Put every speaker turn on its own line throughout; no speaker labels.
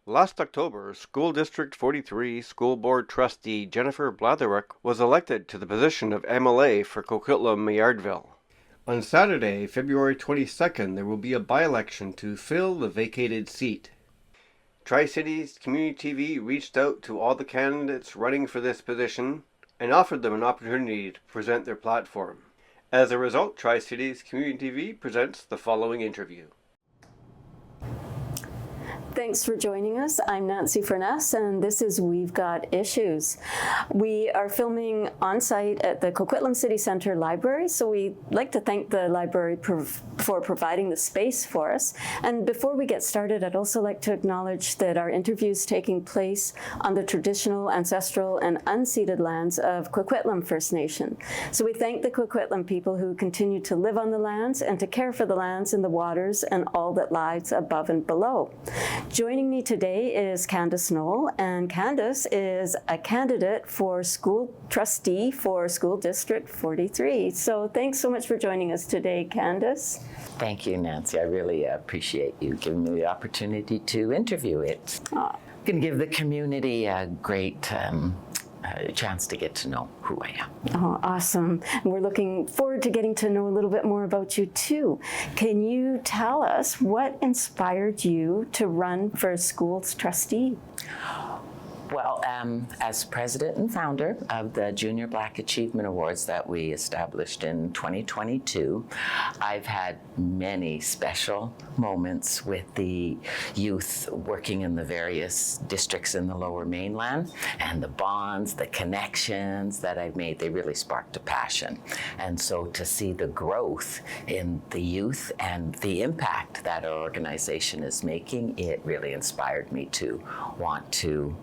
Last October, School District 43 School Board Trustee Jennifer Blatherwick was elected to the position of MLA for Coquitlam-Maillardville. On Saturday, February 22nd, there will be a by-election to fill the vacated seat. Tri-Cities Community TV reached out to all the candidates running for this position and offered them an opportunity to present their platform. As a result, Tri-Cities Community TV presents the following interview.
Thanks for joining us. I'm Nancy Furness, and this is We've Got Issues. We are filming on site at the Coquitlam City Centre Library, so we'd like to thank the library for providing the space for us. And before we get started, I'd also like to acknowledge that our interview is taking place on the traditional, ancestral, and unceded lands of Coquitlam First Nation. So we thank the Coquitlam people who continue to live on the lands and to care for the lands and the waters and all that lies above and below. Joining me today is Candace Knoll, and Candace is a candidate for school trustee for School District 43. So thanks so much for joining us today, Candace.
Thank you, Nancy. I really appreciate you giving me the opportunity to interview it. Can give the community a great chance to get to know who I am.
Oh, awesome. We're looking forward to getting to know a little bit more about you too. Can you tell us what inspired you to run for school's trustee?
Well, as president and founder of the Junior Black Achievement Awards that we established in 2022, I've had many special moments with the youth working in the various districts in the Lower Mainland, and the bonds, the connections that I've made, they really sparked a passion. And so to see the growth in the youth and the impact that our organization is making, it really inspired me to want to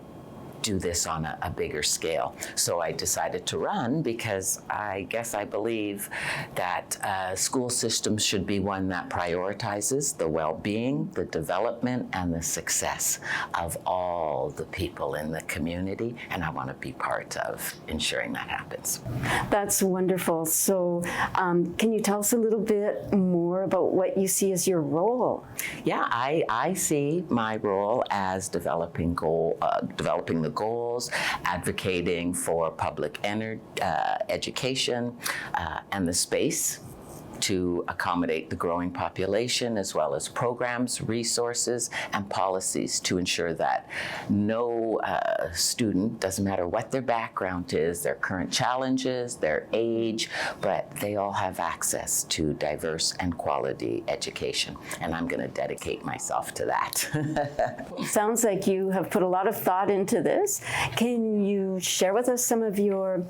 do this on a bigger scale. So I decided to run because I believe that school systems should be one that prioritizes the well-being, the development, and the success of all the people in the community, and I want to be part of ensuring that happens.
That's wonderful. So can you tell us a little bit more about what you see as your role?
Yeah, I see my role as developing the goals, advocating for public education and the space to accommodate the growing population, as well as programs, resources, and policies to ensure that no student, doesn't matter what their background is, their current challenges, their age, but they all have access to diverse and quality education. And I'm going to dedicate myself to that.
Sounds like you have put a lot of thought into this. Can you share with us some of the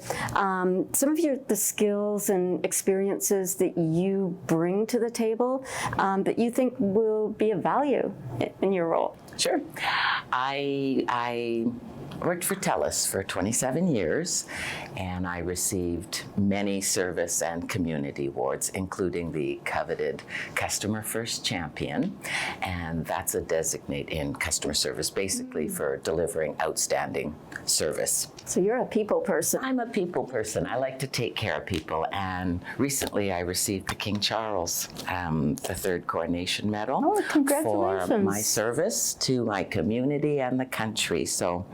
skills and experiences that you bring to the table that you think will be of value in your role?
Sure. I worked for TELUS for 27 years, and I received many service and community awards, including the coveted Customer First Champion, and that's a designate in customer service, basically for delivering outstanding service.
So you're a people person.
I'm a people person. I like to take care of people, and recently I received the King Charles III Coronation Medal for my service to my community and the country. So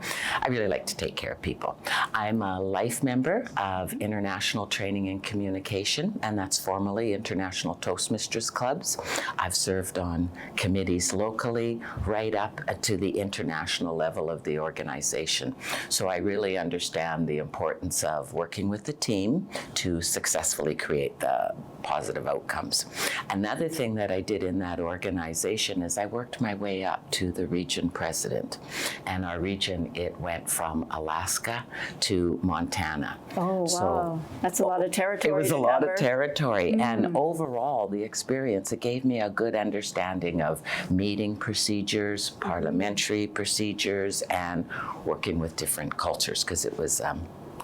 I really like to take care of people. I'm a life member of International Training and Communication, and that's formally International Toastmasters Clubs. I've served on committees locally, right up to the international level of the organization. So I really understand the importance of working with the team to successfully create the positive outcomes. Another thing that I did in that organization is I worked my way up to the region president. And our region, it went from Alaska to Montana.
Oh, wow. So, that's a lot of territory.
It was a lot of territory. And overall, the experience, it gave me a good understanding of meeting procedures, parliamentary procedures, and working with different cultures, because it was an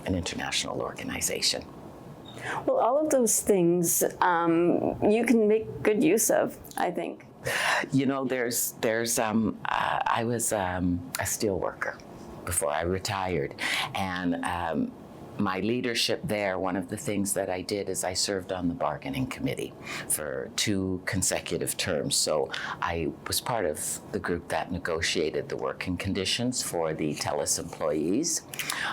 international organization.
Well, all of those things you can make good use of, I think.
You know, I was a steel worker before I retired, and my leadership there, one of the things that I did is I served on the bargaining committee for 2 consecutive terms. So I was part of the group that negotiated the working conditions for the TELUS employees.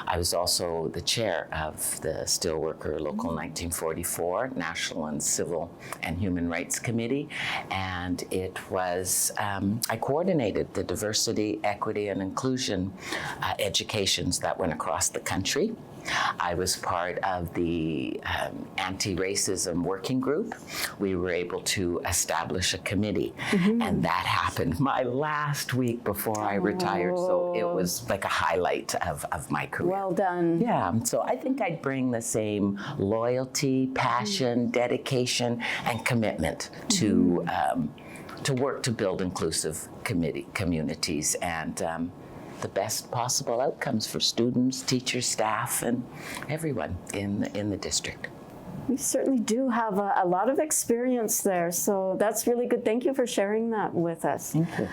I was also the chair of the Steelworker Local 1944 National and Civil and Human Rights Committee, and it was, I coordinated the diversity, equity, and inclusion educations that went across the country. I was part of the anti-racism working group. We were able to establish a committee, and that happened my last week before I retired, so it was like a highlight of my career.
Well done.
Yeah, so I think I'd bring the same loyalty, passion, dedication, and commitment to work to build inclusive communities and the best possible outcomes for students, teachers, staff, and everyone in the district.
We certainly do have a lot of experience there, so that's really good. Thank you for sharing that with us.
Thank you.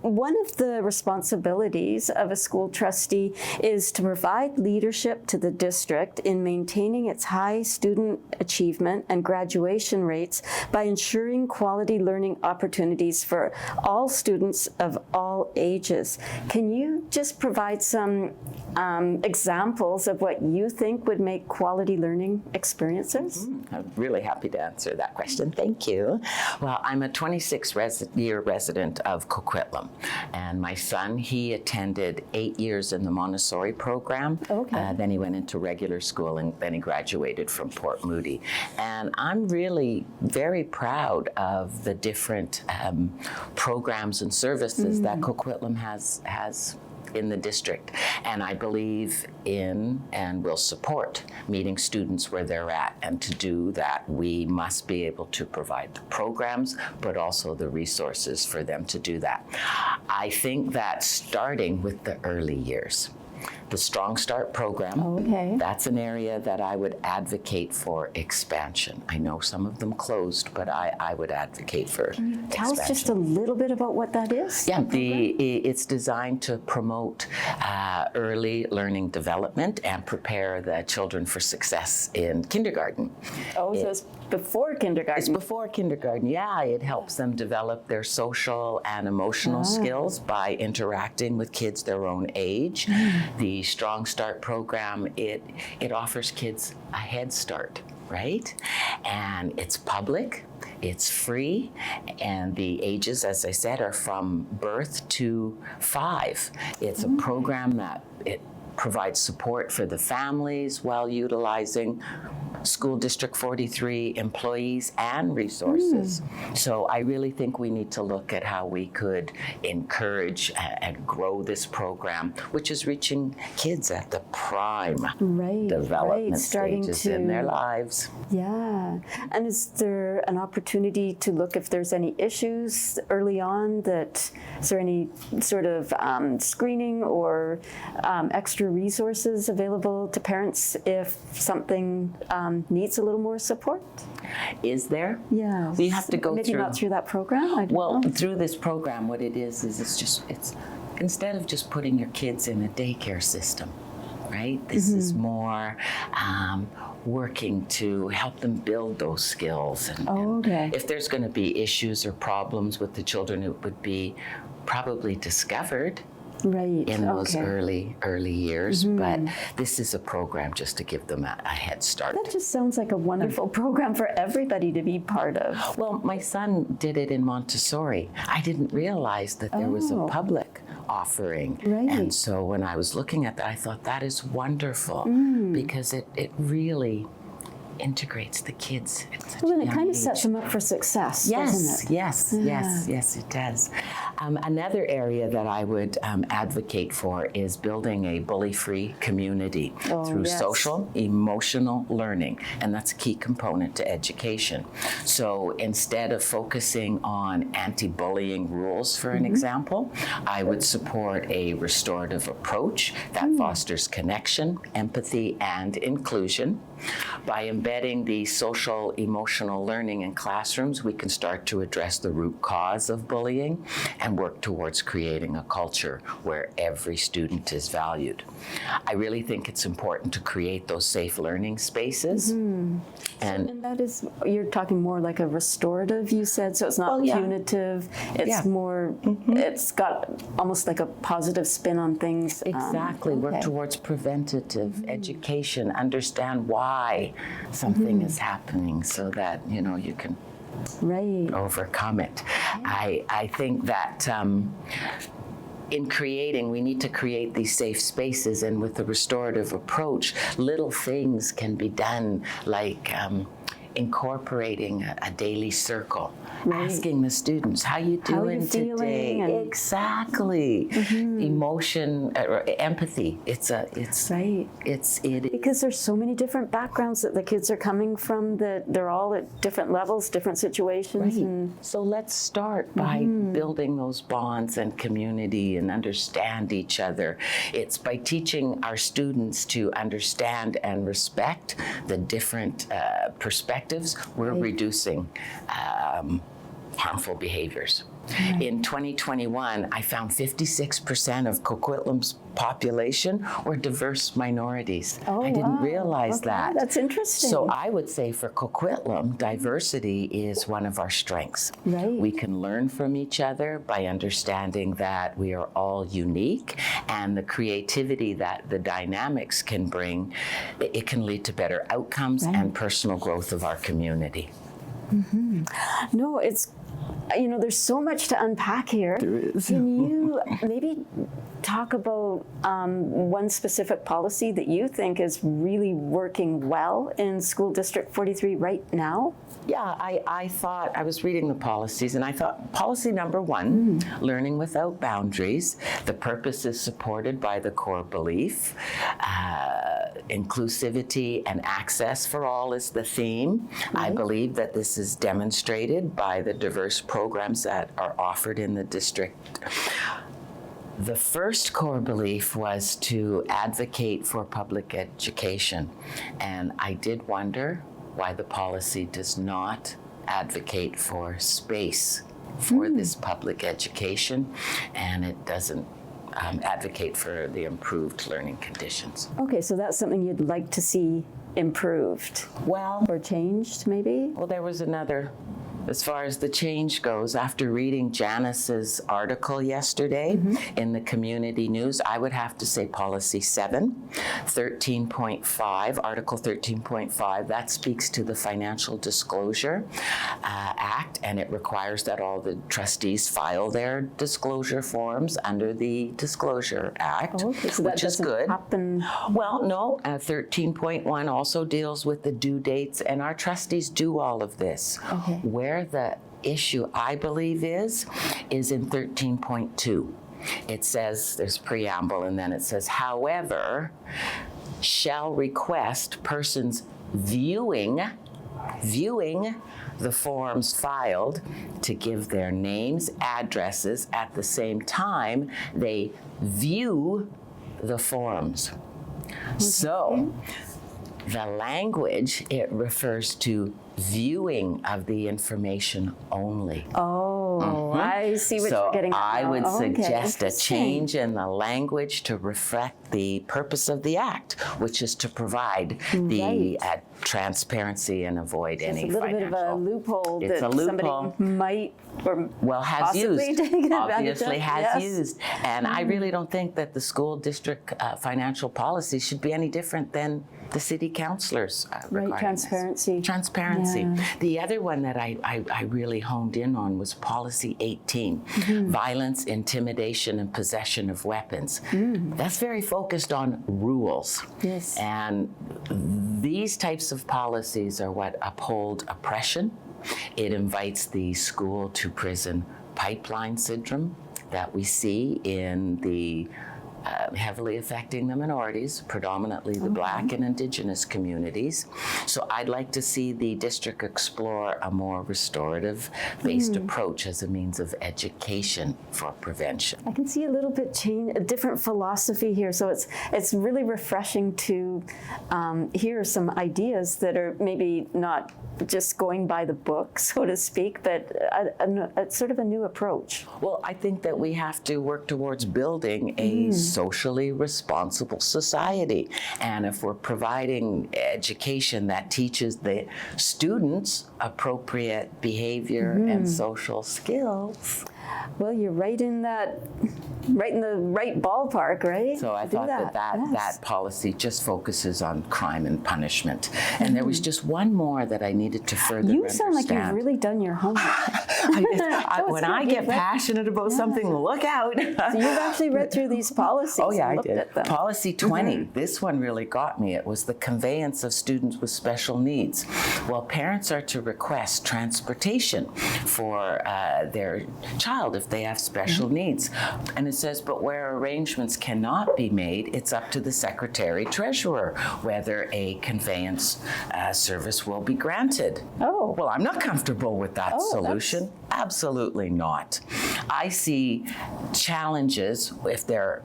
One of the responsibilities of a school trustee is to provide leadership to the district in maintaining its high student achievement and graduation rates by ensuring quality learning opportunities for all students of all ages. Can you just provide some examples of what you think would make quality learning experiences?
I'm really happy to answer that question. Thank you. Well, I'm a 26-year resident of Coquitlam, and my son, he attended 8 years in the Montessori program.
Okay.
Then he went into regular school, and then he graduated from Port Moody. And I'm really very proud of the different programs and services that Coquitlam has in the district, and I believe in and will support meeting students where they're at, and to do that we must be able to provide the programs but also the resources for them to do that. I think that starting with the early years, the Strong Start program, that's an area that I would advocate for expansion. I know some of them closed, but I would advocate for expansion.
Tell us just a little bit about what that is.
Yeah, it's designed to promote early learning development and prepare the children for success in kindergarten.
Oh, so it's before kindergarten.
It's before kindergarten, yeah. It helps them develop their social and emotional skills by interacting with kids their own age. The Strong Start program, it offers kids a head start, right? And it's public, it's free, and the ages, as I said, are from birth to 5. It's a program that it provides support for the families while utilizing School District 43 employees and resources. So I really think we need to look at how we could encourage and grow this program, which is reaching kids at the prime development stages in their lives.
Yeah. And is there an opportunity to look if there's any issues early on is there any sort of screening or extra resources available to parents if something needs a little more support?
Is there?
Yeah.
We have to go
maybe
through.
Not through that program? I don't know.
Through this program, what it is it's instead of just putting your kids in a daycare system, right? This is more working to help them build those skills. And if there's going to be issues or problems with the children, it would be probably discovered in those early years, but this is a program just to give them a head start.
That just sounds like a wonderful program for everybody to be part of.
Well, my son did it in Montessori. I didn't realize that there was a public offering. And so when I was looking at that, I thought that is wonderful because it really integrates the kids.
Well, and it kind of sets them up for success, doesn't it?
Yes, it does. Another area that I would advocate for is building a bully-free community through social, emotional learning, and that's a key component to education. So instead of focusing on anti-bullying rules, for an example, I would support a restorative approach that fosters connection, empathy, and inclusion. By embedding the social emotional learning in classrooms, we can start to address the root cause of bullying and work towards creating a culture where every student is valued. I really think it's important to create those safe learning spaces.
And that is, you're talking more like a restorative, you said, so it's not punitive, it's more, it's got almost like a positive spin on things.
Exactly, work towards preventative education, understand why something is happening so that, you know, you can overcome it. I think that in creating, we need to create these safe spaces, and with the restorative approach, little things can be done, like incorporating a daily circle, asking the students, how you doing today? Exactly. Emotion, or empathy. It's
because there's so many different backgrounds that the kids are coming from, that they're all at different levels, different situations. And
so let's start by building those bonds and community and understand each other. It's by teaching our students to understand and respect the different perspectives, we're reducing harmful behaviors. In 2021, I found 56% of Coquitlam's population were diverse minorities. I didn't realize that.
That's interesting.
So I would say for Coquitlam, diversity is one of our strengths. We can learn from each other by understanding that we are all unique, and the creativity that the dynamics can bring, it can lead to better outcomes and personal growth of our community.
No, it's, you know, there's so much to unpack here.
There is.
Can you maybe talk about one specific policy that you think is really working well in School District 43 right now?
Yeah, I thought, I was reading the policies, and I thought policy number 1, learning without boundaries. The purpose is supported by the core belief. Inclusivity and access for all is the theme. I believe that this is demonstrated by the diverse programs that are offered in the district. The first core belief was to advocate for public education, and I did wonder why the policy does not advocate for space for this public education, and it doesn't advocate for the improved learning conditions.
Okay, so that's something you'd like to see improved.
Well,
or changed, maybe?
Well, there was another, as far as the change goes, after reading Janice's article yesterday in the community news, I would have to say policy 7, 13.5, article 13.5, that speaks to the Financial Disclosure Act, and it requires that all the trustees file their disclosure forms under the Disclosure Act,
so
which is good.
Happen.
Well, no, 13.1 also deals with the due dates, and our trustees do all of this. Where the issue, I believe, is in 13.2. It says, there's preamble, and then it says, however, shall request persons viewing the forms filed to give their names, addresses at the same time they view the forms. So the language, it refers to viewing of the information only.
I see what you're getting at.
So I would suggest a
interesting.
change in the language to reflect the purpose of the act, which is to provide the transparency and avoid any
It's a little
financial.
bit of a loophole
It's
that
a loophole.
somebody might or
Has
possibly
used,
take advantage
obviously
of.
has used. And I really don't think that the school district financial policy should be any different than the city councilors regarding
transparency.
this. Transparency.
Yeah.
The other one that I really honed in on was policy 18, violence, intimidation, and possession of weapons. That's very focused on rules.
Yes.
And these types of policies are what uphold oppression. It invites the school to prison pipeline syndrome that we see in the heavily affecting the minorities, predominantly the Black and Indigenous communities. So I'd like to see the district explore a more restorative-based approach as a means of education for prevention.
I can see a little bit change, a different philosophy here. So it's really refreshing to hear some ideas that are maybe not just going by the book, so to speak, but a sort of a new approach.
Well, I think that we have to work towards building a socially responsible society. And if we're providing education that teaches the students appropriate behavior and social skills.
Well, you're right in the right ballpark, right?
So I thought that policy just focuses on crime and punishment. And there was just one more that I needed to further understand.
You sound like you've really done your homework.
When I get passionate about something, look out.
So you've actually read through these policies.
Oh yeah, I
looked
did.
At them.
Policy 20, this one really got me. It was the conveyance of students with special needs. Well, parents are to request transportation for their child if they have special needs. And it says, but where arrangements cannot be made, it's up to the Secretary Treasurer whether a conveyance service will be granted.
Oh.
Well, I'm not comfortable with that solution. Absolutely not. I see challenges if they're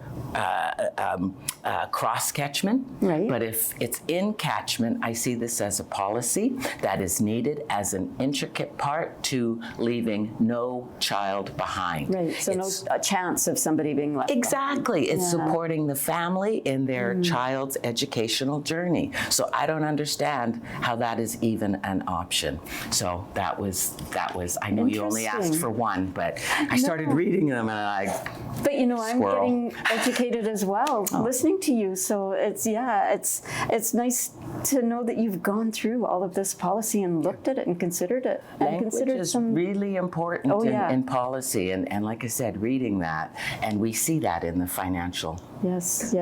cross-catchment,
right.
But if it's in catchment, I see this as a policy that is needed as an intricate part to leaving no child behind.
Right, so it's no chance of somebody being left
exactly.
behind.
It's supporting the family in their child's educational journey. So I don't understand how that is even an option. So that was. I know you only asked for one, but I started reading them and I.
But you know, I'm getting educated as well, listening to you. So it's nice to know that you've gone through all of this policy and looked at it and considered it.
Language is really important in policy, and like I said, reading that, and we see that in the financial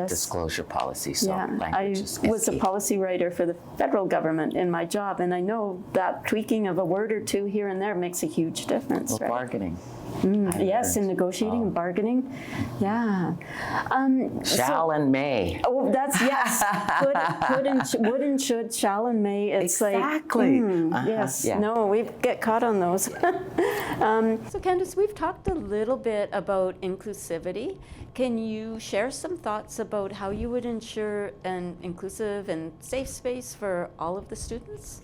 disclosure policy. So language is key.
I was a policy writer for the federal government in my job, and I know that tweaking of a word or two here and there makes a huge difference.
Well,
right?
Bargaining.
Yes, in negotiating and bargaining. Yeah.
Shall and may.
Oh, that's yes. Would and should, shall and may. It's
exactly.
Yes. Yeah. No, we get caught on those. So Candace, we've talked a little bit about inclusivity. Can you share some thoughts about how you would ensure an inclusive and safe space for all of the students?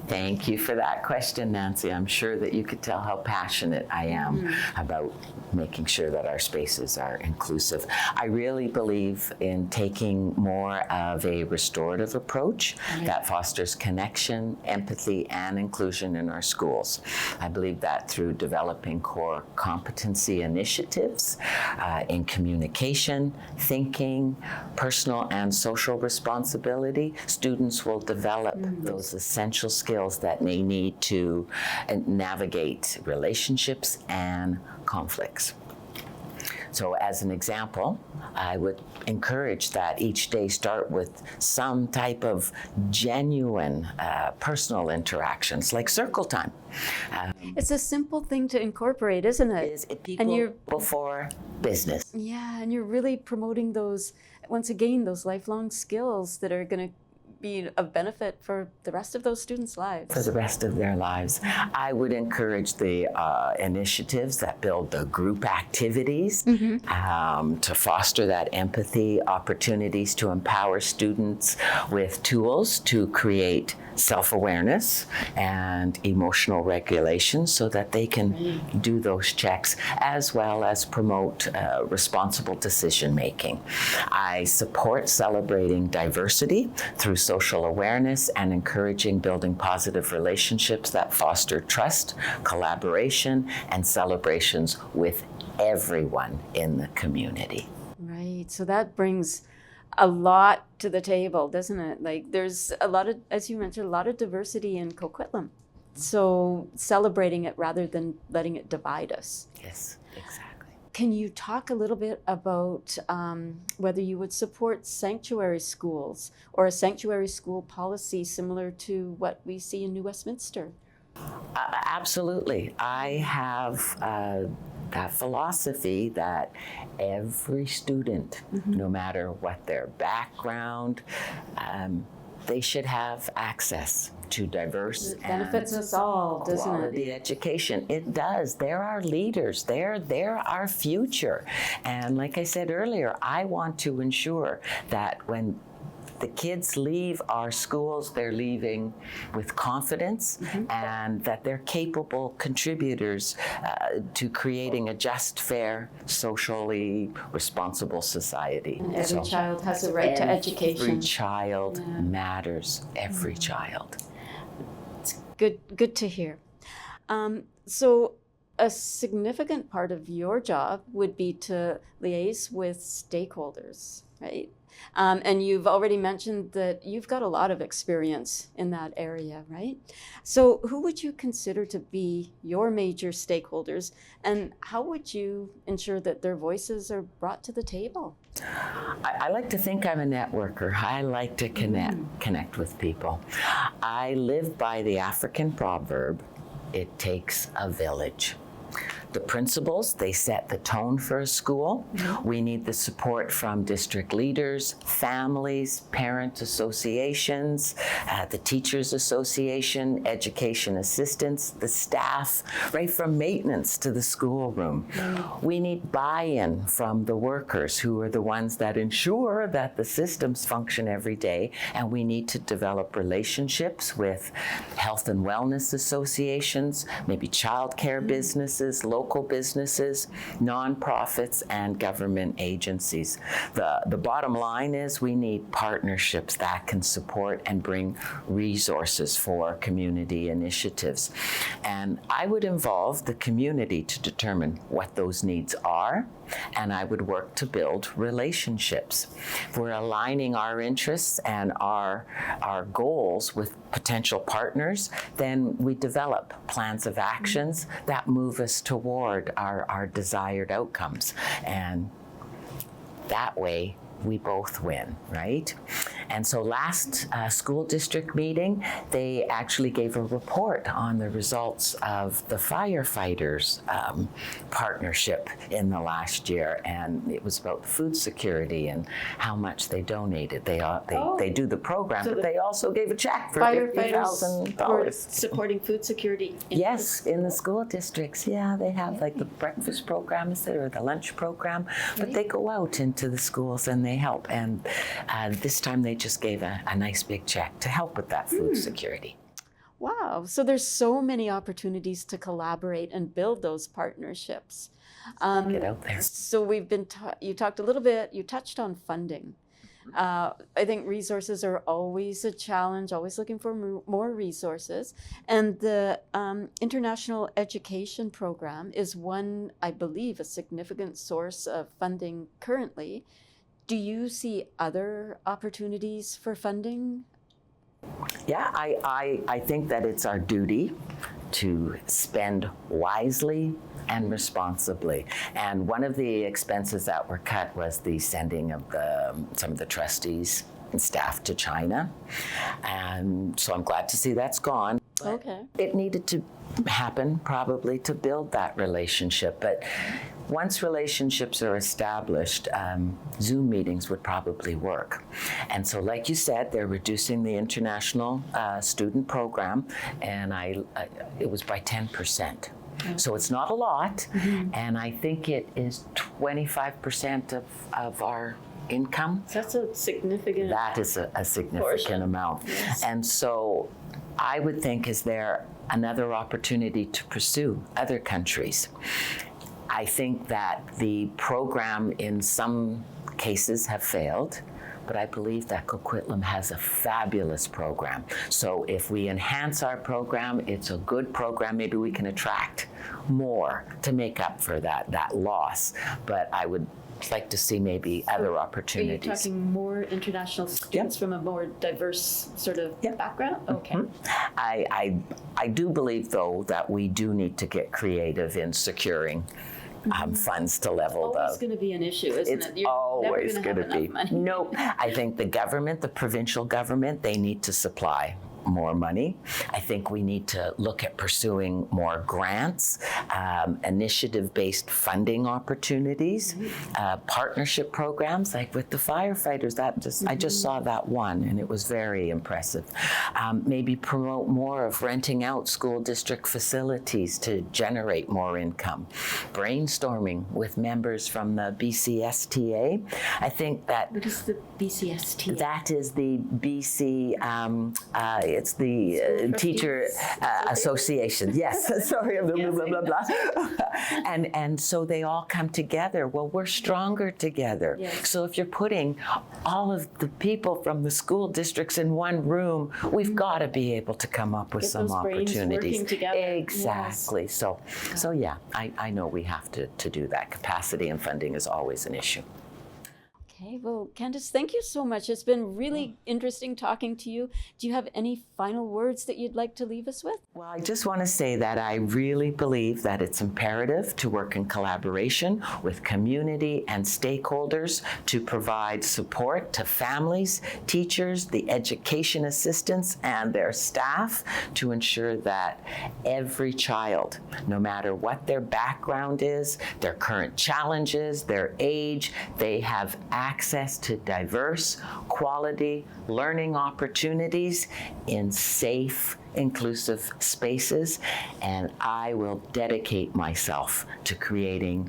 Thank you for that question, Nancy. I'm sure that you could tell how passionate I am about making sure that our spaces are inclusive. I really believe in taking more of a restorative approach that fosters connection, empathy, and inclusion in our schools. I believe that through developing core competency initiatives in communication, thinking, personal and social responsibility, students will develop those essential skills that they need to navigate relationships and conflicts. So as an example, I would encourage that each day start with some type of genuine personal interactions, like circle time.
It's a simple thing to incorporate, isn't it?
It is people before business.
Yeah, and you're really promoting those, once again, those lifelong skills that are going to be of benefit for the rest of those students' lives.
For the rest of their lives. I would encourage the initiatives that build the group activities to foster that empathy, opportunities to empower students with tools to create self-awareness and emotional regulation so that they can do those checks, as well as promote responsible decision-making. I support celebrating diversity through social awareness and encouraging building positive relationships that foster trust, collaboration, and celebrations with everyone in the community.
Right, so that brings a lot to the table, doesn't it? Like there's a lot of, as you mentioned, a lot of diversity in Coquitlam. So celebrating it rather than letting it divide us.
Yes, exactly.
Can you talk a little bit about whether you would support sanctuary schools or a sanctuary school policy similar to what we see in New Westminster?
Absolutely. I have that philosophy that every student, no matter what their background, they should have access to diverse
It benefits us all, doesn't it?
quality education. It does. They're our leaders. They're our future. And like I said earlier, I want to ensure that when the kids leave our schools, they're leaving with confidence and that they're capable contributors to creating a just, fair, socially responsible society.
And every child has a right to education.
Every child matters. Every child.
It's good to hear. So a significant part of your job would be to liaise with stakeholders, right? And you've already mentioned that you've got a lot of experience in that area, right? So who would you consider to be your major stakeholders, and how would you ensure that their voices are brought to the table?
I like to think I'm a networker. I like to connect with people. I live by the African proverb, it takes a village. The principals, they set the tone for a school. We need the support from district leaders, families, parent associations, the teachers association, education assistants, the staff, right from maintenance to the schoolroom. We need buy-in from the workers who are the ones that ensure that the systems function every day, and we need to develop relationships with health and wellness associations, maybe childcare businesses, local businesses, nonprofits, and government agencies. The bottom line is we need partnerships that can support and bring resources for community initiatives. And I would involve the community to determine what those needs are, and I would work to build relationships. If we're aligning our interests and our goals with potential partners, then we develop plans of actions that move us toward our desired outcomes. And that way, we both win, right? And so last school district meeting, they actually gave a report on the results of the firefighters partnership in the last year, and it was about food security and how much they donated. They do the program, so but they also gave a check for $50,000.
Supporting food security.
Yes, in the school districts. Yeah, they have like the breakfast program or the lunch program, but they go out into the schools and they help. And this time they just gave a nice big check to help with that food security.
Wow. So there's so many opportunities to collaborate and build those partnerships.
Get out there.
So we've been, you talked a little bit, you touched on funding. I think resources are always a challenge, always looking for more resources. And the International Education Program is one, I believe, a significant source of funding currently. Do you see other opportunities for funding?
Yeah, I think that it's our duty to spend wisely and responsibly. And one of the expenses that were cut was the sending of some of the trustees and staff to China. And so I'm glad to see that's gone.
Okay.
It needed to happen probably to build that relationship. But once relationships are established, Zoom meetings would probably work. And so like you said, they're reducing the international student program, and it was by 10%. So it's not a lot, and I think it is 25% of our income.
So that's a significant.
That is a significant
portion.
Amount.
Yes.
And so I would think, is there another opportunity to pursue other countries? I think that the program in some cases have failed, but I believe that Coquitlam has a fabulous program. So if we enhance our program, it's a good program, maybe we can attract more to make up for that loss. But I would like to see maybe other opportunities.
Are you talking more international students from a more diverse sort of background? Okay.
I do believe, though, that we do need to get creative in securing funds to level the.
It's always going to be an issue, isn't it?
It's always going to be.
Money.
Nope. I think the government, the provincial government, they need to supply more money. I think we need to look at pursuing more grants, initiative-based funding opportunities, partnership programs like with the firefighters. I just saw that one and it was very impressive. Maybe promote more of renting out school district facilities to generate more income. Brainstorming with members from the BCSTA. I think that...
What is the BCSTA?
That is the BC, it's the Teacher Association. Yes, sorry, blah, blah, blah, blah. And so they all come together. Well, we're stronger together.
Yes.
So if you're putting all of the people from the school districts in one room, we've got to be able to come up with
Get
some
those brains
opportunities.
working together.
Exactly.
Yes.
So yeah, I know we have to do that. Capacity and funding is always an issue.
Okay, well, Candace, thank you so much. It's been really interesting talking to you. Do you have any final words that you'd like to leave us with?
Well, I just want to say that I really believe that it's imperative to work in collaboration with community and stakeholders to provide support to families, teachers, the education assistants, and their staff to ensure that every child, no matter what their background is, their current challenges, their age, they have access to diverse, quality learning opportunities in safe, inclusive spaces. And I will dedicate myself to creating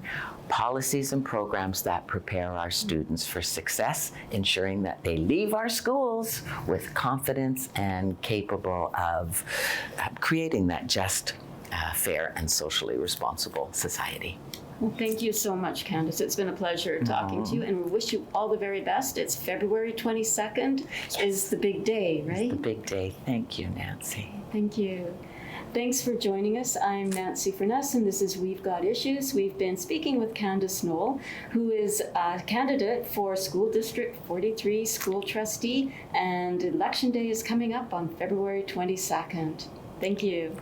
policies and programs that prepare our students for success, ensuring that they leave our schools with confidence and capable of creating that just, fair, and socially responsible society.
Well, thank you so much, Candace. It's been a pleasure talking to you, and we wish you all the very best. It's February 22nd is the big day, right?
It's the big day. Thank you, Nancy.
Thank you. Thanks for joining us. I'm Nancy Furness, and this is We've Got Issues. We've been speaking with Candace Knoll, who is a candidate for School District 43 School Trustee, and Election Day is coming up on February 22nd. Thank you.